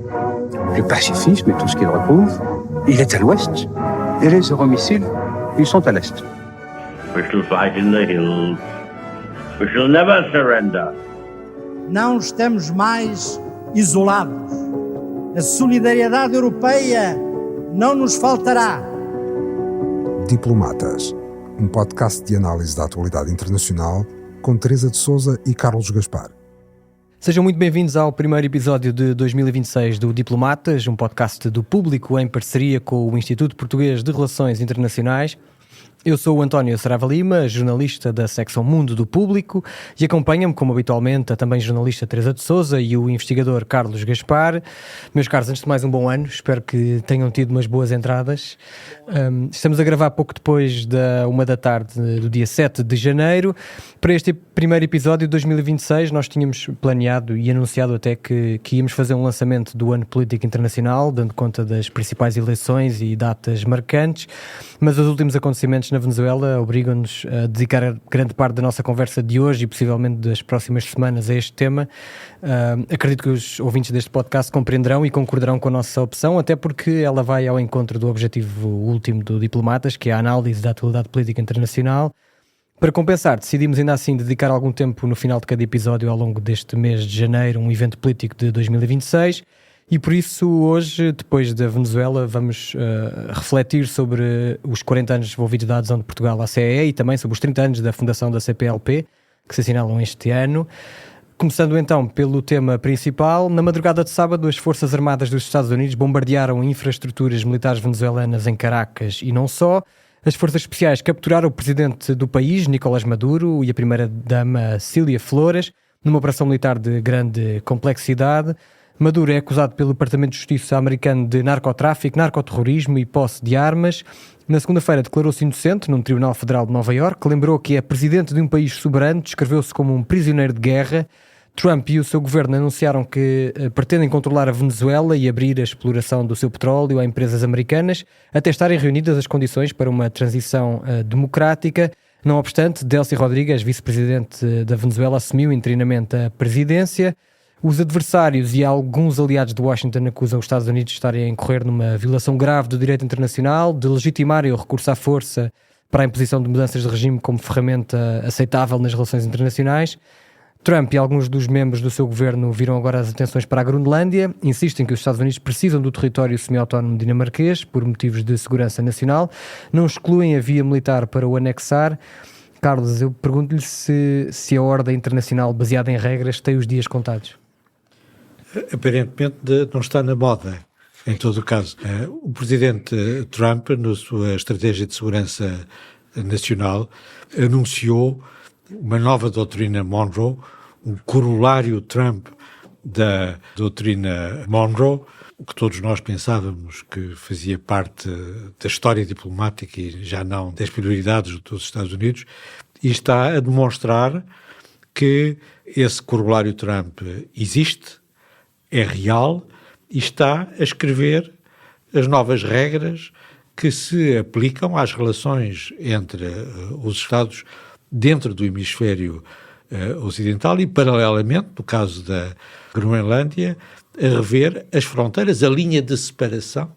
Le pacifisme et tout ce qu'il recouvre, il est à l'ouest. Et les euromissiles, ils sont à l'est. We shall fight in the hills. We shall never surrender. Não estamos mais isolados. A solidariedade europeia não nos faltará. Diplomatas, um podcast de análise da atualidade internacional com Teresa de Sousa e Carlos Gaspar. Sejam muito bem-vindos ao primeiro episódio de 2026 do Diplomatas, um podcast do Público em parceria com o Instituto Português de Relações Internacionais. Eu sou o António Saraiva Lima, jornalista da secção Mundo do Público, e acompanha-me, como habitualmente, a também jornalista Teresa de Sousa e o investigador Carlos Gaspar. Meus caros, antes de mais um bom ano, espero que tenham tido umas boas entradas. Estamos a gravar pouco depois da 1 da tarde do dia 7 de janeiro. Para este primeiro episódio de 2026, nós tínhamos planeado e anunciado até que íamos fazer um lançamento do ano político internacional, dando conta das principais eleições e datas marcantes, mas os últimos acontecimentos na Venezuela obrigam-nos a dedicar grande parte da nossa conversa de hoje e possivelmente das próximas semanas a este tema. Acredito que os ouvintes deste podcast compreenderão e concordarão com a nossa opção, até porque ela vai ao encontro do objetivo último do Diplomatas, que é a análise da atualidade política internacional. Para compensar, decidimos ainda assim dedicar algum tempo no final de cada episódio ao longo deste mês de janeiro, um evento político de 2026, e por isso hoje, depois da Venezuela, vamos refletir sobre os 40 anos envolvidos da adesão de Portugal à CEE e também sobre os 30 anos da fundação da CPLP, que se assinalam este ano. Começando então pelo tema principal, na madrugada de sábado as Forças Armadas dos Estados Unidos bombardearam infraestruturas militares venezuelanas em Caracas e não só. As forças especiais capturaram o presidente do país, Nicolás Maduro, e a primeira-dama Cília Flores, numa operação militar de grande complexidade. Maduro é acusado pelo Departamento de Justiça americano de narcotráfico, narcoterrorismo e posse de armas. Na segunda-feira declarou-se inocente num tribunal federal de Nova Iorque, lembrou que é presidente de um país soberano, descreveu-se como um prisioneiro de guerra. Trump e o seu governo anunciaram que pretendem controlar a Venezuela e abrir a exploração do seu petróleo a empresas americanas, até estarem reunidas as condições para uma transição democrática. Não obstante, Delcy Rodrigues, vice-presidente da Venezuela, assumiu interinamente a presidência. Os adversários e alguns aliados de Washington acusam os Estados Unidos de estarem a incorrer numa violação grave do direito internacional, de legitimarem o recurso à força para a imposição de mudanças de regime como ferramenta aceitável nas relações internacionais. Trump e alguns dos membros do seu governo viram agora as atenções para a Groenlândia, insistem que os Estados Unidos precisam do território semi-autónomo dinamarquês por motivos de segurança nacional, não excluem a via militar para o anexar. Carlos, eu pergunto-lhe se a ordem internacional baseada em regras tem os dias contados. Aparentemente não está na moda, em todo o caso. O presidente Trump, na sua estratégia de segurança nacional, anunciou uma nova doutrina Monroe, um corolário Trump da doutrina Monroe, o que todos nós pensávamos que fazia parte da história diplomática e já não das prioridades dos Estados Unidos, e está a demonstrar que esse corolário Trump existe, é real e está a escrever as novas regras que se aplicam às relações entre os Estados dentro do hemisfério ocidental e, paralelamente, no caso da Groenlândia, a rever as fronteiras, a linha de separação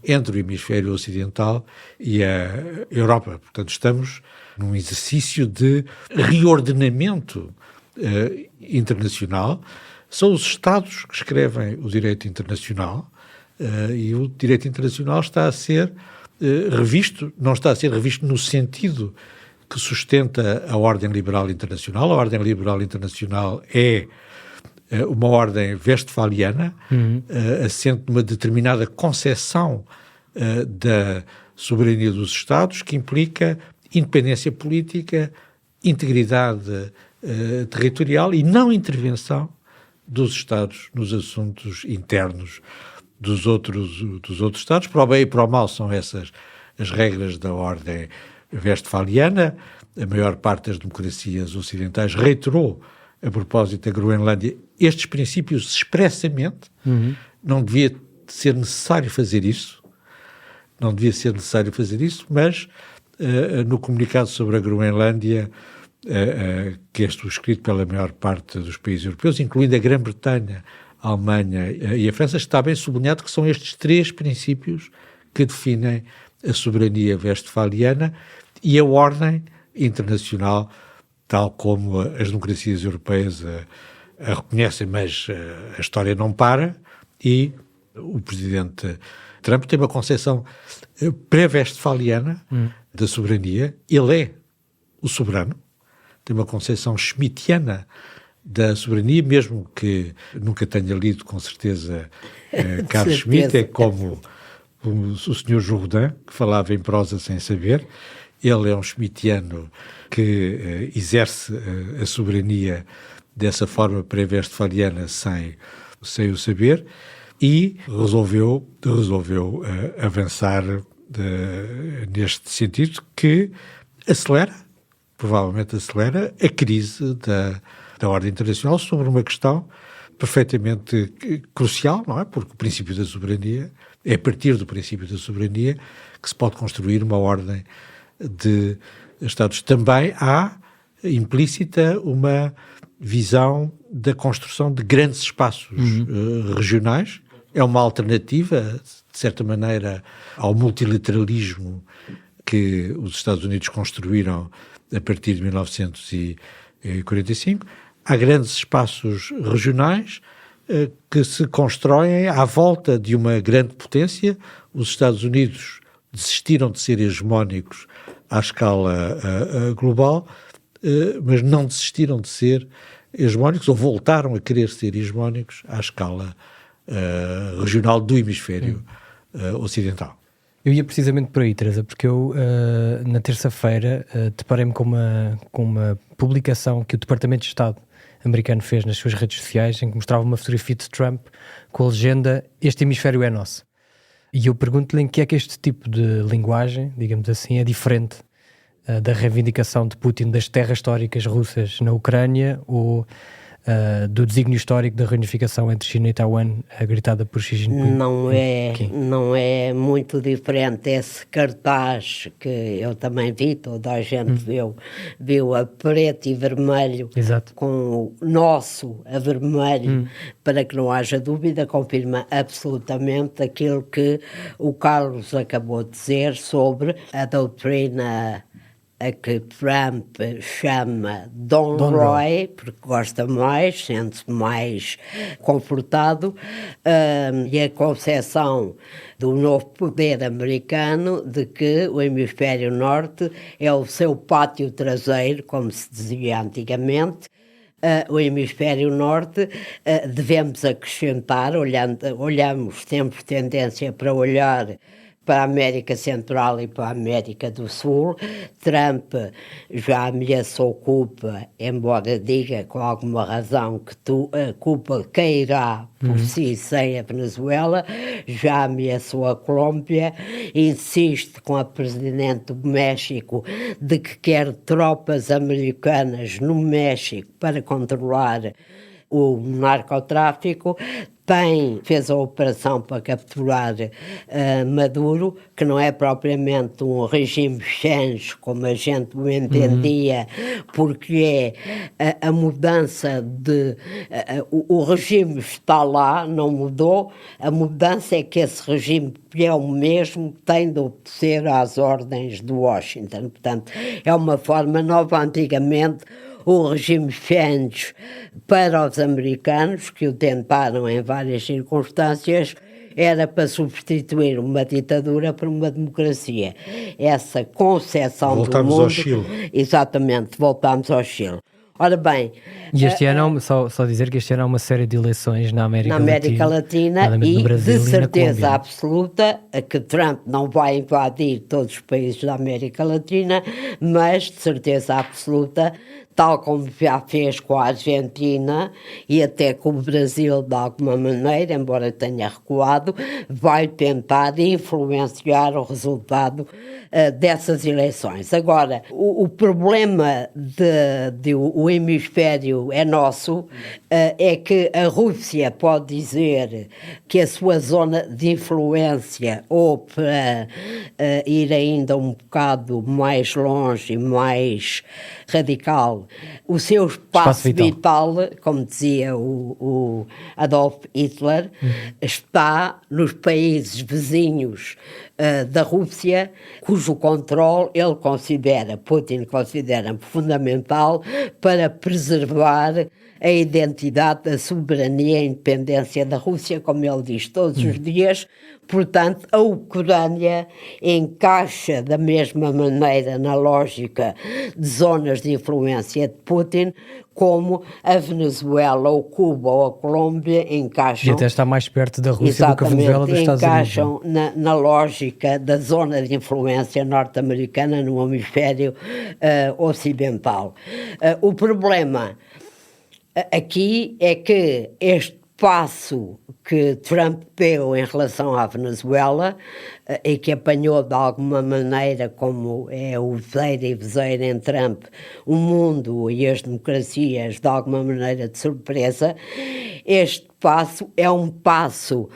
entre o hemisfério ocidental e a Europa. Portanto, estamos num exercício de reordenamento internacional. São os Estados que escrevem o direito internacional e o direito internacional está a ser revisto, não está a ser revisto no sentido que sustenta a ordem liberal internacional. A ordem liberal internacional é uma ordem westfaliana, assente numa determinada concepção da soberania dos Estados, que implica independência política, integridade territorial e não intervenção dos Estados nos assuntos internos dos outros Estados. Para o bem e para o mal são essas as regras da ordem westfaliana. A maior parte das democracias ocidentais reiterou, a propósito da Groenlândia, estes princípios expressamente. Não devia ser necessário fazer isso, mas no comunicado sobre a Groenlândia, que é subscrito pela maior parte dos países europeus, incluindo a Grã-Bretanha, a Alemanha e a França, está bem sublinhado que são estes 3 princípios que definem a soberania westfaliana e a ordem internacional, tal como as democracias europeias a reconhecem, mas a história não para e o presidente Trump tem uma concepção pré-westfaliana da soberania. Ele é o soberano, tem uma concepção schmittiana da soberania, mesmo que nunca tenha lido, com certeza, Carl Schmitt, é como o Sr. Jourdain, que falava em prosa sem saber. Ele é um schmittiano que exerce a soberania dessa forma pré-westfaliana sem o saber e resolveu avançar neste sentido que provavelmente acelera a crise da ordem internacional sobre uma questão perfeitamente crucial, não é? Porque o princípio da soberania, é a partir do princípio da soberania que se pode construir uma ordem de Estados. Também há implícita uma visão da construção de grandes espaços regionais. É uma alternativa, de certa maneira, ao multilateralismo que os Estados Unidos construíram a partir de 1945. Há grandes espaços regionais que se constroem à volta de uma grande potência. Os Estados Unidos desistiram de ser hegemónicos à escala global, mas não desistiram de ser hegemónicos, ou voltaram a querer ser hegemónicos à escala regional do hemisfério ocidental. Eu ia precisamente por aí, Teresa, porque eu na terça-feira deparei-me com uma publicação que o Departamento de Estado americano fez nas suas redes sociais, em que mostrava uma fotografia de Trump com a legenda "Este hemisfério é nosso". E eu pergunto-lhe em que é que este tipo de linguagem, digamos assim, é diferente da reivindicação de Putin das terras históricas russas na Ucrânia ou do desígnio histórico da reunificação entre China e Taiwan, gritada por Xi Jinping. Não é muito diferente. Esse cartaz que eu também vi, toda a gente viu a preto e vermelho. Exato. Com o nosso a vermelho, para que não haja dúvida, confirma absolutamente aquilo que o Carlos acabou de dizer sobre a doutrina a que Trump chama Don Roy, porque gosta mais, sente-se mais confortado, e a concepção do novo poder americano de que o hemisfério norte é o seu pátio traseiro, como se dizia antigamente. O hemisfério norte, devemos acrescentar, olhamos, temos tendência para olhar para a América Central e para a América do Sul. Trump já ameaçou Cuba, embora diga com alguma razão que Cuba cairá por si sem a Venezuela, já ameaçou a Colômbia, insiste com a Presidente do México de que quer tropas americanas no México para controlar o narcotráfico. Fez a operação para capturar Maduro, que não é propriamente um regime change, como a gente o entendia, porque é a mudança de... o regime está lá, não mudou, a mudança é que esse regime, que é o mesmo, tem de obedecer às ordens de Washington. Portanto, é uma forma nova. Antigamente, o regime change para os americanos, que o tentaram em várias circunstâncias, era para substituir uma ditadura por uma democracia. Essa concepção do mundo... Voltamos ao Chile. Exatamente, voltamos ao Chile. Ora bem... E este ano, só dizer que este ano há uma série de eleições na América Latina e Brasil, de certeza absoluta que Trump não vai invadir todos os países da América Latina, mas de certeza absoluta, tal como já fez com a Argentina e até com o Brasil de alguma maneira, embora tenha recuado, vai tentar influenciar o resultado dessas eleições. Agora, o problema de o hemisfério é nosso é que a Rússia pode dizer que a sua zona de influência, ou para ir ainda um bocado mais longe, mais radical, o seu espaço vital, como dizia o Adolf Hitler, está nos países vizinhos da Rússia, cujo controle Putin considera fundamental para preservar a identidade, a soberania e a independência da Rússia, como ele diz todos os dias. Portanto, a Ucrânia encaixa da mesma maneira na lógica de zonas de influência de Putin, como a Venezuela, ou Cuba ou a Colômbia encaixam... E até está mais perto da Rússia do que a Venezuela dos Estados Unidos. Encaixam na lógica da zona de influência norte-americana no hemisfério ocidental. O problema aqui é que este passo que Trump deu em relação à Venezuela e que apanhou de alguma maneira, como é o vezeiro e vezeiro em Trump, o mundo e as democracias de alguma maneira de surpresa, este passo é um passo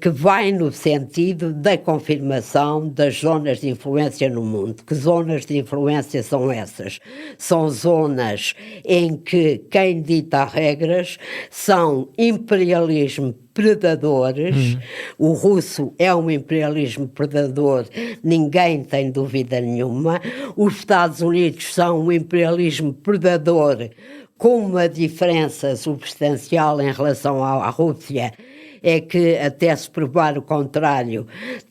que vai no sentido da confirmação das zonas de influência no mundo. Que zonas de influência são essas? São zonas em que quem dita regras são imperialismo predadores. O russo é um imperialismo predador, ninguém tem dúvida nenhuma. Os Estados Unidos são um imperialismo predador com uma diferença substancial em relação à Rússia, é que, até se provar o contrário,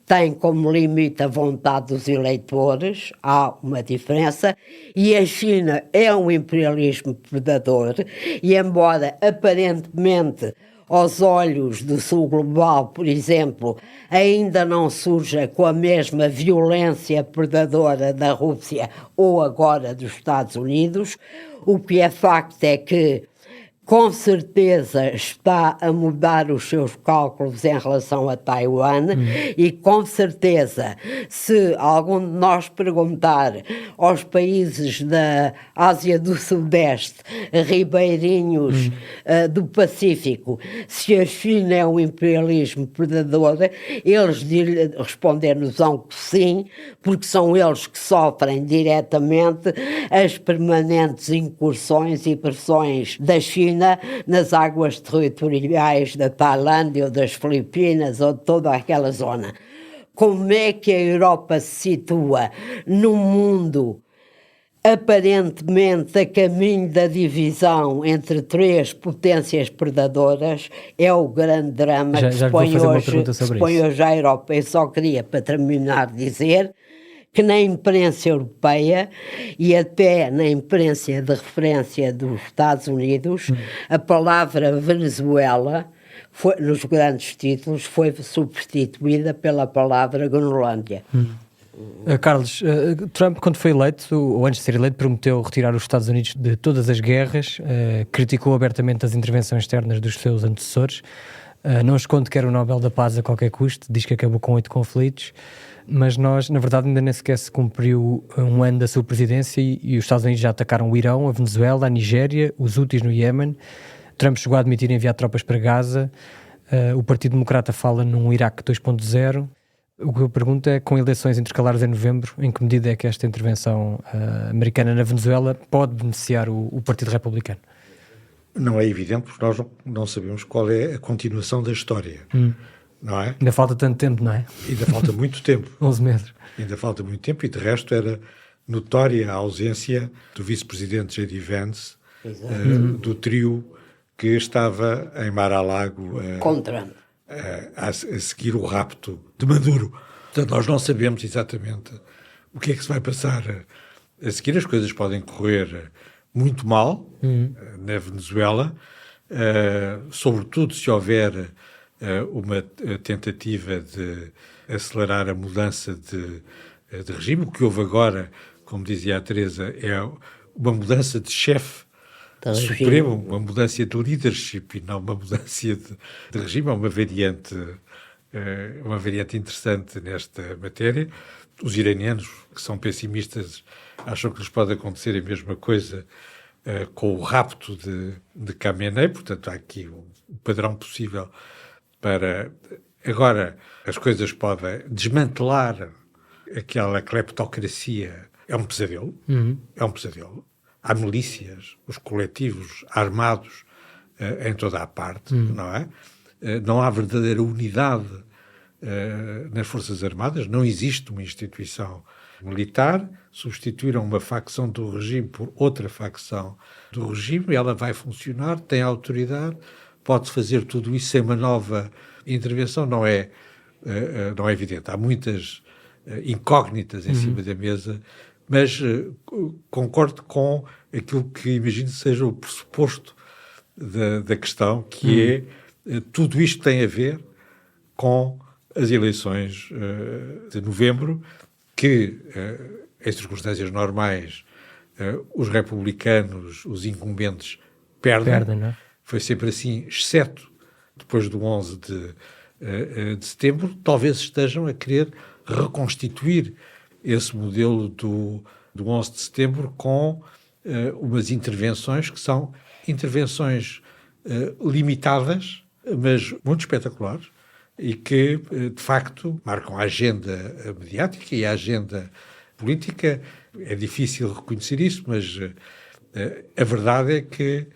tem como limite a vontade dos eleitores, há uma diferença, e a China é um imperialismo predador, e embora aparentemente aos olhos do sul global, por exemplo, ainda não surja com a mesma violência predadora da Rússia ou agora dos Estados Unidos, o que é facto é que com certeza está a mudar os seus cálculos em relação a Taiwan e com certeza, se algum de nós perguntar aos países da Ásia do Sudeste, ribeirinhos do Pacífico, se a China é um imperialismo predador, eles responder-nos-ão que sim, porque são eles que sofrem diretamente as permanentes incursões e pressões da China nas águas territoriais da Tailândia ou das Filipinas ou de toda aquela zona. Como é que a Europa se situa num mundo aparentemente a caminho da divisão entre três potências predadoras? É o grande drama que se põe hoje à Europa. Eu só queria, para terminar, dizer que na imprensa europeia e até na imprensa de referência dos Estados Unidos, a palavra Venezuela, nos grandes títulos, foi substituída pela palavra Groenlândia. Carlos, Trump, quando foi eleito, ou antes de ser eleito, prometeu retirar os Estados Unidos de todas as guerras, criticou abertamente as intervenções externas dos seus antecessores, não esconde que quer o Nobel da Paz a qualquer custo, diz que acabou com 8 conflitos, mas nós, na verdade, ainda nem sequer se cumpriu um ano da sua presidência e os Estados Unidos já atacaram o Irão, a Venezuela, a Nigéria, os Houthis no Iémen. Trump chegou a admitir enviar tropas para Gaza, o Partido Democrata fala num Iraque 2.0. O que eu pergunto é, com eleições intercalares em novembro, em que medida é que esta intervenção americana na Venezuela pode beneficiar o Partido Republicano? Não é evidente, porque nós não sabemos qual é a continuação da história. Não é? Ainda falta tanto tempo, não é? Ainda falta muito tempo. 11 meses. Ainda falta muito tempo e, de resto, era notória a ausência do vice-presidente J.D. Vance, do trio que estava em Mar-a-Lago a seguir o rapto de Maduro. Portanto, nós não sabemos exatamente o que é que se vai passar a seguir. As coisas podem correr muito mal na Venezuela, sobretudo se houver uma tentativa de acelerar a mudança de regime. O que houve agora, como dizia a Teresa, é uma mudança de chefe supremo, uma mudança de leadership e não uma mudança de regime. É uma variante interessante nesta matéria. Os iranianos, que são pessimistas, acham que lhes pode acontecer a mesma coisa com o rapto de Khamenei, portanto há aqui um padrão possível para... Agora, as coisas podem desmantelar aquela cleptocracia. É um pesadelo. É um pesadelo. Há milícias, os coletivos armados em toda a parte, não é? Não há verdadeira unidade nas Forças Armadas, não existe uma instituição militar, substituíram uma facção do regime por outra facção do regime, ela vai funcionar, tem autoridade, pode fazer tudo isso sem uma nova intervenção, não é evidente. Há muitas incógnitas em cima da mesa, mas concordo com aquilo que imagino seja o pressuposto da questão, que é tudo isto tem a ver com as eleições de novembro, que em circunstâncias normais os republicanos, os incumbentes, perdem, não é? Foi sempre assim, exceto depois do 11 de setembro, talvez estejam a querer reconstituir esse modelo do 11 de setembro com umas intervenções que são intervenções limitadas, mas muito espetaculares, e que, de facto, marcam a agenda mediática e a agenda política. É difícil reconhecer isso, mas a verdade é que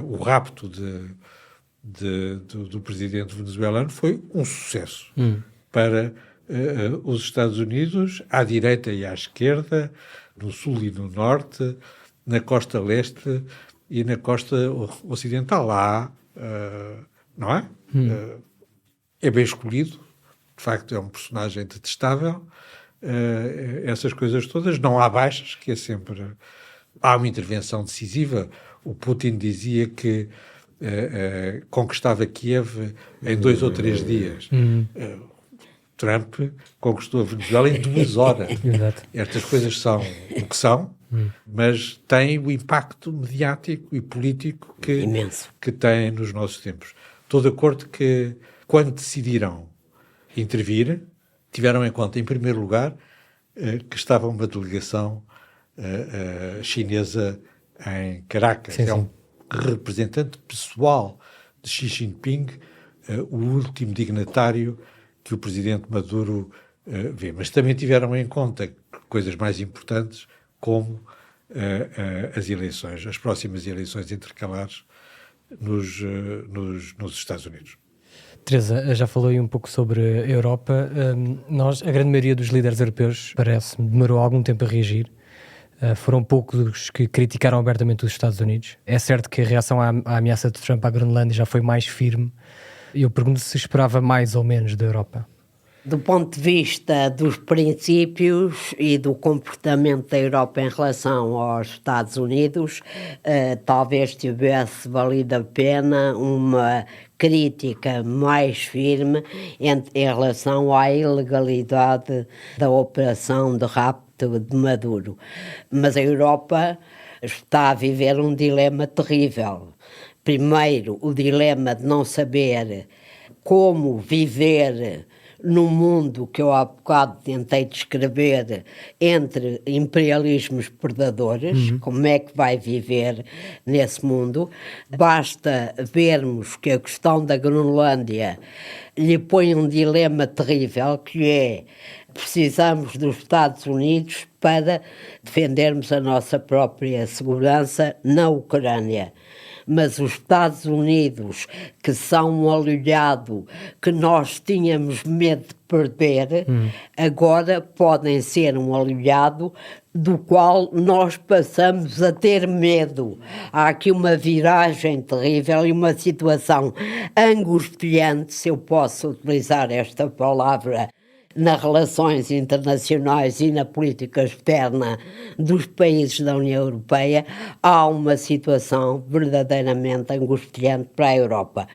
o rapto do presidente venezuelano foi um sucesso para os Estados Unidos, à direita e à esquerda, no sul e no norte, na costa leste e na costa ocidental. Lá, não é? É bem escolhido, de facto é um personagem detestável, essas coisas todas, não há baixas, que é sempre... Há uma intervenção decisiva. O Putin dizia que conquistava Kiev em 2 ou 3 dias. Trump conquistou a Venezuela em 2 horas. Exato. Estas coisas são o que são, mas têm o impacto mediático e político que têm nos nossos tempos. Estou de acordo que, quando decidiram intervir, tiveram em conta, em primeiro lugar, que estava uma delegação chinesa em Caracas. Sim, um representante pessoal de Xi Jinping, o último dignatário que o presidente Maduro vê. Mas também tiveram em conta coisas mais importantes, como as eleições, as próximas eleições intercalares nos Estados Unidos. Teresa, já falou aí um pouco sobre a Europa. A grande maioria dos líderes europeus, parece-me, demorou algum tempo a reagir. Foram poucos os que criticaram abertamente os Estados Unidos. É certo que a reação à ameaça de Trump à Groenlândia já foi mais firme. Eu pergunto se esperava mais ou menos da Europa. Do ponto de vista dos princípios e do comportamento da Europa em relação aos Estados Unidos, talvez tivesse valido a pena uma crítica mais firme em relação à ilegalidade da operação de rapto de Maduro. Mas a Europa está a viver um dilema terrível. Primeiro, o dilema de não saber como viver num mundo que eu há bocado tentei descrever entre imperialismos predadores, como é que vai viver nesse mundo. Basta vermos que a questão da Groenlândia lhe põe um dilema terrível, que é: precisamos dos Estados Unidos para defendermos a nossa própria segurança na Ucrânia. Mas os Estados Unidos, que são um aliado que nós tínhamos medo de perder, agora podem ser um aliado do qual nós passamos a ter medo. Há aqui uma viragem terrível e uma situação angustiante, se eu posso utilizar esta palavra, nas relações internacionais e na política externa dos países da União Europeia. Há uma situação verdadeiramente angustiante para a Europa.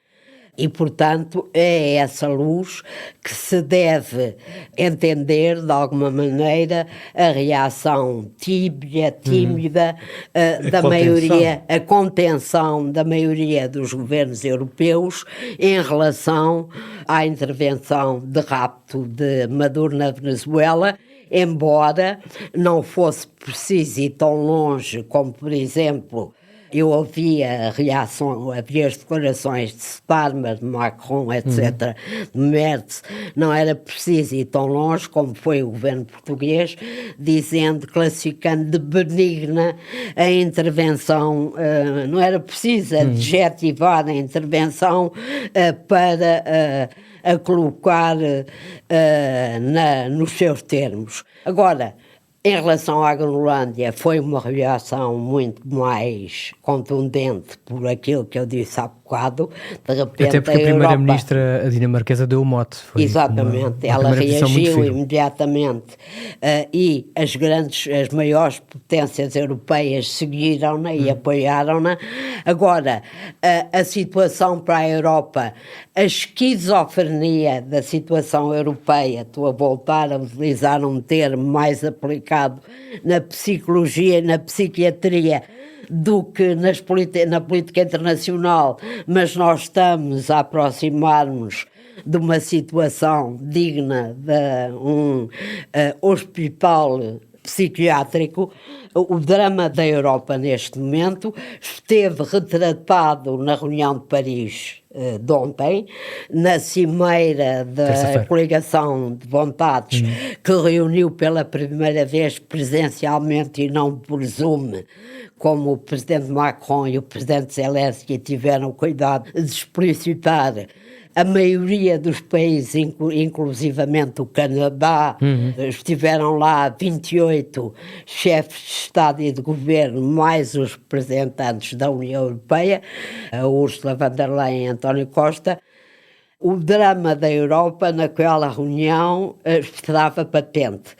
E, portanto, é essa luz que se deve entender, de alguma maneira, a reação tímida da maioria, a contenção da maioria dos governos europeus em relação à intervenção de rapto de Maduro na Venezuela, embora não fosse preciso ir tão longe como, por exemplo, eu havia as declarações de Starmer, de Macron, etc., de Merz, não era preciso ir tão longe como foi o governo português, classificando de benigna a intervenção, não era preciso adjetivar a intervenção para a colocar nos seus termos. Agora, em relação à Groenlândia, foi uma reação muito mais contundente por aquilo que eu disse há bocado. De repente, até porque a primeira-ministra, a dinamarquesa, deu o mote. Foi exatamente, ela reagiu imediatamente e as maiores potências europeias seguiram-na e apoiaram-na. Agora, a situação para a Europa, a esquizofrenia da situação europeia, estou a voltar a utilizar um termo mais aplicado na psicologia e na psiquiatria do que na política internacional, mas nós estamos a aproximar-nos de uma situação digna de um hospital psiquiátrico. O drama da Europa neste momento esteve retratado na reunião de Paris de ontem, na cimeira da coligação de vontades que reuniu pela primeira vez presencialmente e não por Zoom, como o presidente Macron e o presidente Zelensky tiveram cuidado de explicitar. A maioria dos países, inclusivamente o Canadá, estiveram lá 28 chefes de Estado e de Governo, mais os representantes da União Europeia, a Ursula von der Leyen e António Costa. O drama da Europa naquela reunião estava patente.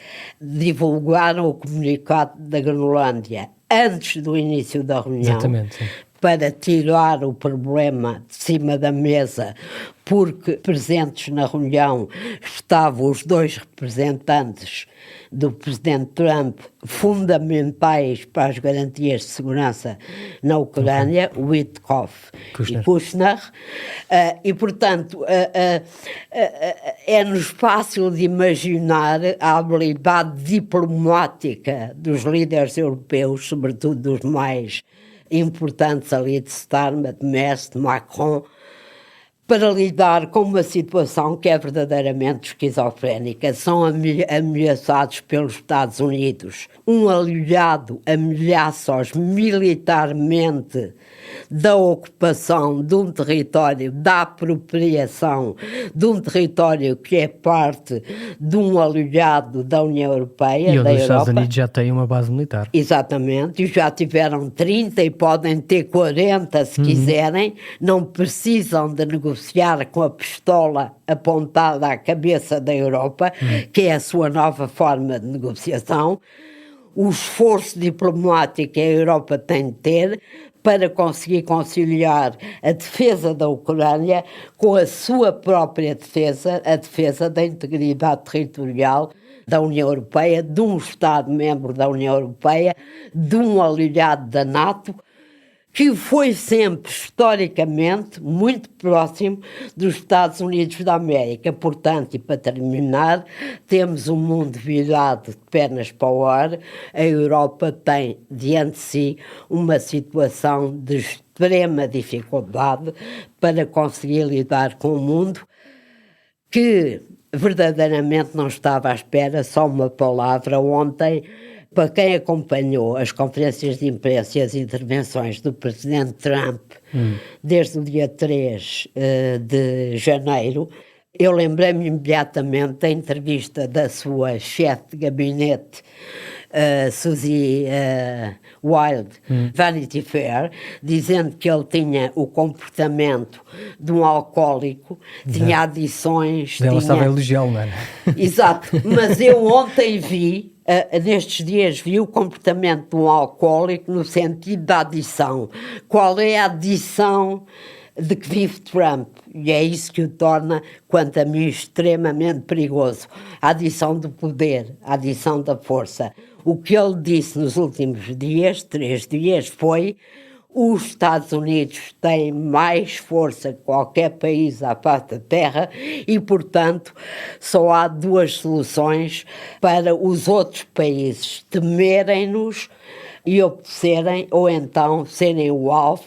Divulgaram o comunicado da Groenlândia antes do início da reunião. Exatamente. Para tirar o problema de cima da mesa, porque presentes na reunião estavam os dois representantes do presidente Trump, fundamentais para as garantias de segurança na Ucrânia, Witkoff e Kushner, e portanto é-nos fácil de imaginar a habilidade diplomática dos líderes europeus, sobretudo dos mais importantes ali de Starmer, de Merz, de Macron, para lidar com uma situação que é verdadeiramente esquizofrénica. São ameaçados pelos Estados Unidos. Um aliado ameaça-os militarmente da ocupação de um território, da apropriação de um território que é parte de um aliado da União Europeia, e onde da os Estados Europa. Unidos já têm uma base militar. Exatamente, e já tiveram 30 e podem ter 40 se quiserem, não precisam de negociar com a pistola apontada à cabeça da Europa, que é a sua nova forma de negociação. O esforço diplomático que a Europa tem de ter para conseguir conciliar a defesa da Ucrânia com a sua própria defesa, a defesa da integridade territorial da União Europeia, de um Estado-membro da União Europeia, de um aliado da NATO, que foi sempre, historicamente, muito próximo dos Estados Unidos da América. Portanto, e para terminar, temos um mundo virado de pernas para o ar. A Europa tem diante de si uma situação de extrema dificuldade para conseguir lidar com o mundo que verdadeiramente não estava à espera. Só uma palavra: ontem, para quem acompanhou as conferências de imprensa e as intervenções do presidente Trump desde o dia 3 de janeiro, eu lembrei-me imediatamente da entrevista da sua chefe de gabinete, Susie Wild, Vanity Fair, dizendo que ele tinha o comportamento de um alcoólico, tinha adições... Ela estava a elogiá-lo, não é? Exato, mas eu ontem vi, nestes dias vi o comportamento de um alcoólico no sentido da adição. Qual é a adição de que vive Trump? E é isso que o torna, quanto a mim, extremamente perigoso. A adição do poder, a adição da força. O que ele disse nos últimos dias, 3 dias, foi: Os Estados Unidos têm mais força que qualquer país à face da Terra e, portanto, só há duas soluções para os outros países temerem-nos e obedecerem, ou então serem o alvo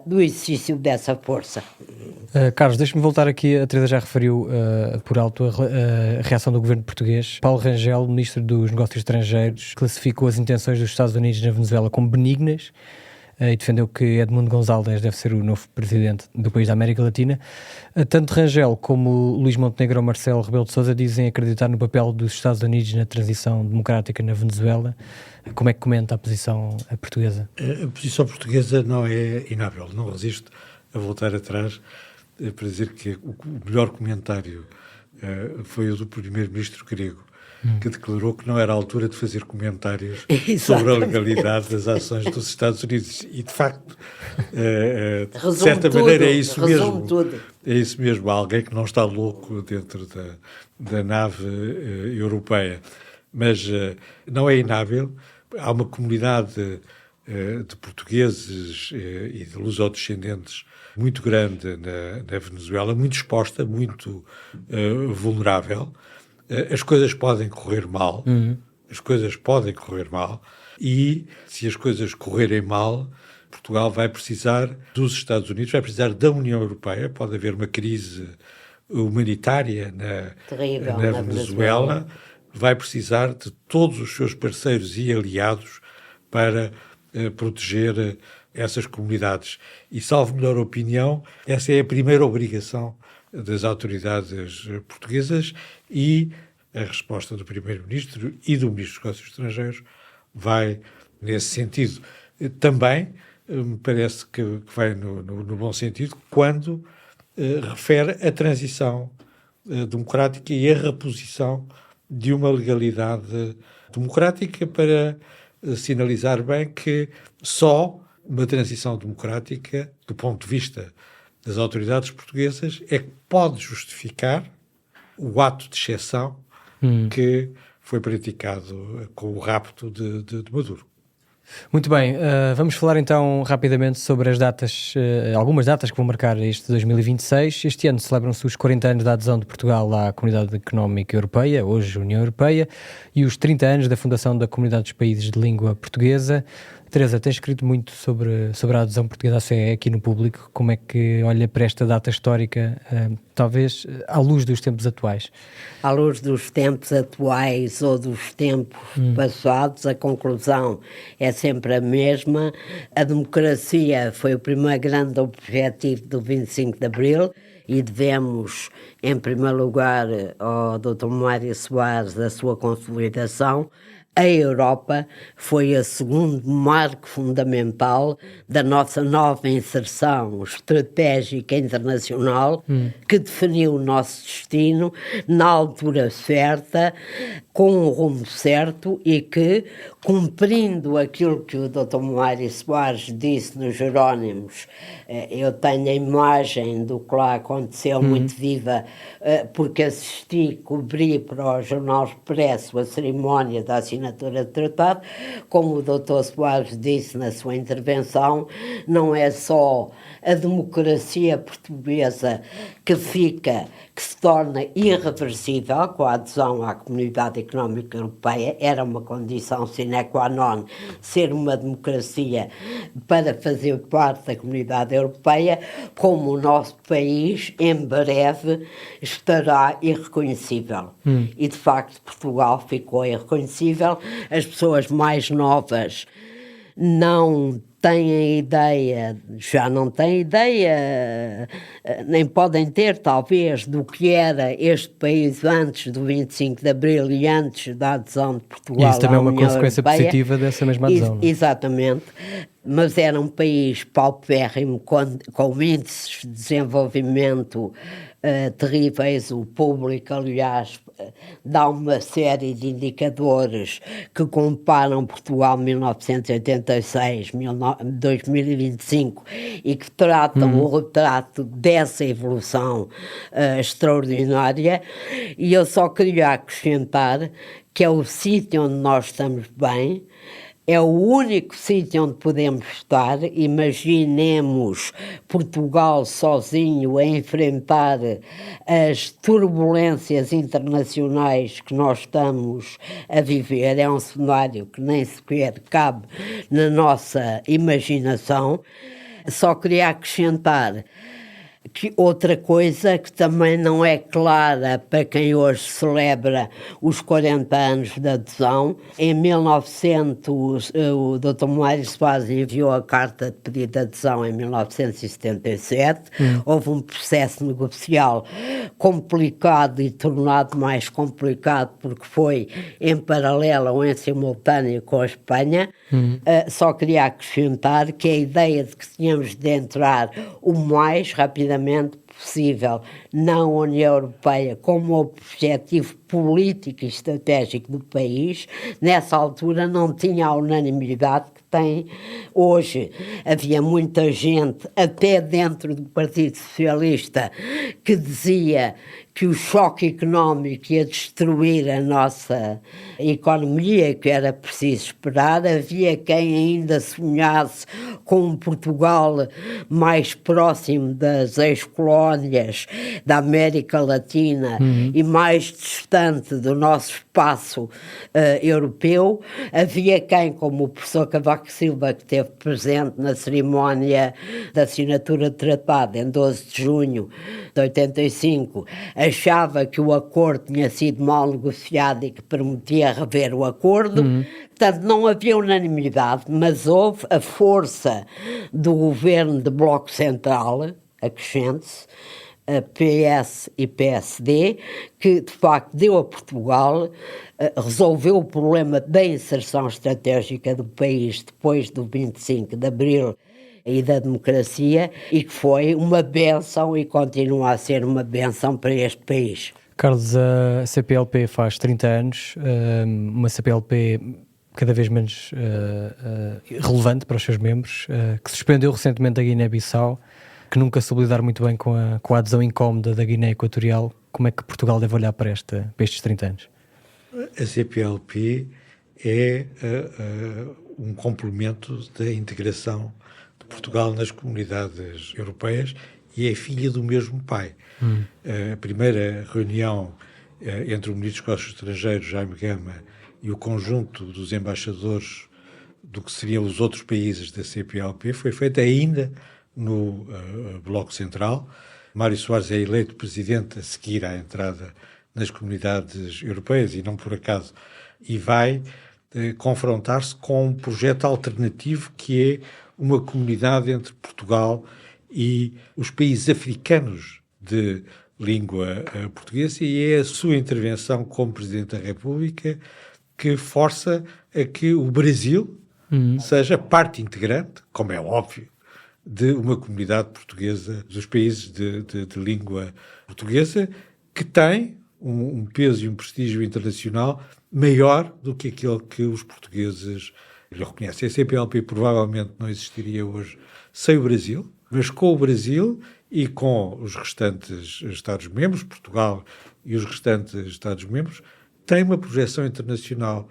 do exercício dessa força. Carlos, deixa-me voltar aqui, a Teresa já referiu por alto a reação do governo português. Paulo Rangel, ministro dos Negócios Estrangeiros, classificou as intenções dos Estados Unidos na Venezuela como benignas e defendeu que Edmundo González deve ser o novo presidente do país da América Latina. Tanto Rangel como Luís Montenegro ou Marcelo Rebelo de Sousa dizem acreditar no papel dos Estados Unidos na transição democrática na Venezuela. Como é que comenta a posição portuguesa? A posição portuguesa não é inábil, não resiste a voltar atrás para dizer que o melhor comentário foi o do primeiro-ministro grego, que declarou que não era a altura de fazer comentários sobre a legalidade das ações dos Estados Unidos. E, de facto, de certa maneira, é isso mesmo. É isso mesmo. Há alguém que não está louco dentro da nave europeia. Mas não é inábil. Há uma comunidade de portugueses e de lusodescendentes muito grande na Venezuela, muito exposta, muito vulnerável. As coisas podem correr mal, e se as coisas correrem mal, Portugal vai precisar dos Estados Unidos, vai precisar da União Europeia, pode haver uma crise humanitária na Venezuela, vai precisar de todos os seus parceiros e aliados para proteger essas comunidades. E, salvo melhor opinião, essa é a primeira obrigação das autoridades portuguesas, e a resposta do Primeiro-Ministro e do Ministro dos Negócios Estrangeiros vai nesse sentido. Também me parece que vai no bom sentido quando refere a transição democrática e a reposição de uma legalidade democrática, para sinalizar bem que só uma transição democrática, do ponto de vista das autoridades portuguesas, é que pode justificar o ato de exceção que foi praticado com o rapto de Maduro. Muito bem, vamos falar então rapidamente sobre as datas, algumas datas que vão marcar este 2026. Este ano celebram-se os 40 anos da adesão de Portugal à Comunidade Económica Europeia, hoje União Europeia, e os 30 anos da fundação da Comunidade dos Países de Língua Portuguesa. Teresa, tens escrito muito sobre a adesão portuguesa à CE aqui no Público. Como é que olha para esta data histórica, talvez à luz dos tempos atuais? À luz dos tempos atuais ou dos tempos passados, a conclusão é sempre a mesma. A democracia foi o primeiro grande objetivo do 25 de Abril e devemos, em primeiro lugar, ao Dr. Mário Soares, a sua consolidação. A Europa foi a segundo marco fundamental da nossa nova inserção estratégica internacional, que definiu o nosso destino na altura certa, com o rumo certo, e que, cumprindo aquilo que o Dr. Mário Soares disse nos Jerónimos, eu tenho a imagem do que lá aconteceu muito viva, porque assisti, cobri para o Jornal Expresso a cerimónia da assinatura do tratado. Como o Dr. Soares disse na sua intervenção, não é só a democracia portuguesa que se torna irreversível com a adesão à Comunidade Económica Europeia, era uma condição sine qua non ser uma democracia para fazer parte da Comunidade Europeia, como o nosso país em breve estará irreconhecível. E de facto Portugal ficou irreconhecível. As pessoas mais novas não têm ideia, já não têm ideia, nem podem ter, talvez, do que era este país antes do 25 de Abril e antes da adesão de Portugal à União Europeia. Isso também é uma consequência positiva dessa mesma adesão. Exatamente. Mas era um país paupérrimo, com índices de desenvolvimento terríveis. O Público, aliás, dá uma série de indicadores que comparam Portugal 1986, 2025 e que tratam o retrato dessa evolução extraordinária. E eu só queria acrescentar que é o sítio onde nós estamos bem, É o único sítio onde podemos estar. Imaginemos Portugal sozinho a enfrentar as turbulências internacionais que nós estamos a viver. É um cenário que nem sequer cabe na nossa imaginação. Só queria acrescentar que outra coisa que também não é clara para quem hoje celebra os 40 anos da adesão. Em 1900, o Dr. Mário Soares enviou a carta de pedido de adesão em 1977. Houve um processo negocial complicado e tornado mais complicado porque foi em paralelo ou em simultâneo com a Espanha. Só queria acrescentar que a ideia de que tínhamos de entrar o mais rapidamente possível na União Europeia como objetivo político e estratégico do país, nessa altura não tinha a unanimidade que tem hoje. Havia muita gente, até dentro do Partido Socialista, que dizia que o choque económico ia destruir a nossa economia, que era preciso esperar. Havia quem ainda sonhasse com um Portugal mais próximo das ex-colónias da América Latina e mais distante do nosso espaço europeu. Havia quem, como o professor Cavaco Silva, que esteve presente na cerimónia da assinatura do tratado em 12 de junho de 85, achava que o acordo tinha sido mal negociado e que permitia rever o acordo. Portanto, não havia unanimidade, mas houve a força do governo de Bloco Central, acrescente-se, a PS e PSD, que de facto deu a Portugal, resolveu o problema da inserção estratégica do país depois do 25 de Abril e da democracia, e que foi uma bênção e continua a ser uma bênção para este país. Carlos, a CPLP faz 30 anos, uma CPLP cada vez menos relevante para os seus membros, que suspendeu recentemente a Guiné-Bissau, que nunca soube lidar muito bem com a adesão incómoda da Guiné Equatorial. Como é que Portugal deve olhar para estes 30 anos? A CPLP é um complemento da integração de Portugal nas comunidades europeias e é filha do mesmo pai. A primeira reunião entre o Ministro dos Negócios Estrangeiros, Jaime Gama, e o conjunto dos embaixadores do que seriam os outros países da CPLP foi feita ainda no Bloco Central. Mário Soares é eleito presidente a seguir à entrada nas comunidades europeias, e não por acaso, e vai confrontar-se com um projeto alternativo que é uma comunidade entre Portugal e os países africanos de língua portuguesa, e é a sua intervenção como Presidente da República que força a que o Brasil seja parte integrante, como é óbvio, de uma comunidade portuguesa, dos países de língua portuguesa, que tem um peso e um prestígio internacional maior do que aquele que os portugueses lhe reconhecem. A CPLP provavelmente não existiria hoje sem o Brasil, mas com o Brasil e com os restantes Estados-membros, Portugal e os restantes Estados-membros, tem uma projeção internacional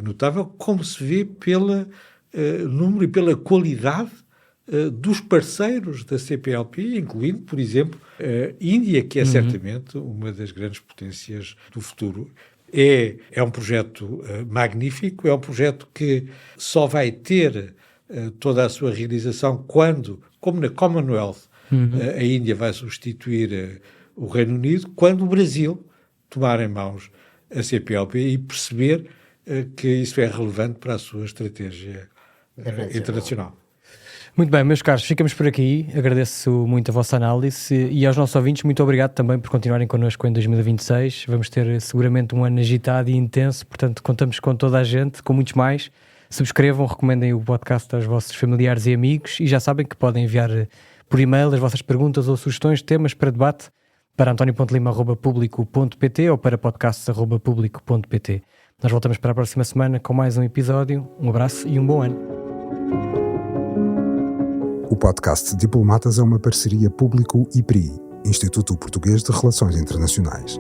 notável, como se vê pelo número e pela qualidade dos parceiros da CPLP, incluindo, por exemplo, a Índia, que é certamente uma das grandes potências do futuro. É um projeto magnífico, é um projeto que só vai ter toda a sua realização quando, como na Commonwealth, a Índia vai substituir o Reino Unido, quando o Brasil tomar em mãos a CPLP e perceber que isso é relevante para a sua estratégia internacional. Muito bem, meus caros, ficamos por aqui. Agradeço muito a vossa análise e aos nossos ouvintes, muito obrigado também por continuarem connosco em 2026. Vamos ter seguramente um ano agitado e intenso, portanto contamos com toda a gente, com muitos mais. Subscrevam, recomendem o podcast aos vossos familiares e amigos e já sabem que podem enviar por e-mail as vossas perguntas ou sugestões de temas para debate para antonio.lima@publico.pt ou para podcasts@publico.pt. Nós voltamos para a próxima semana com mais um episódio. Um abraço e um bom ano. O podcast Diplomatas é uma parceria Público-IPRI, Instituto Português de Relações Internacionais.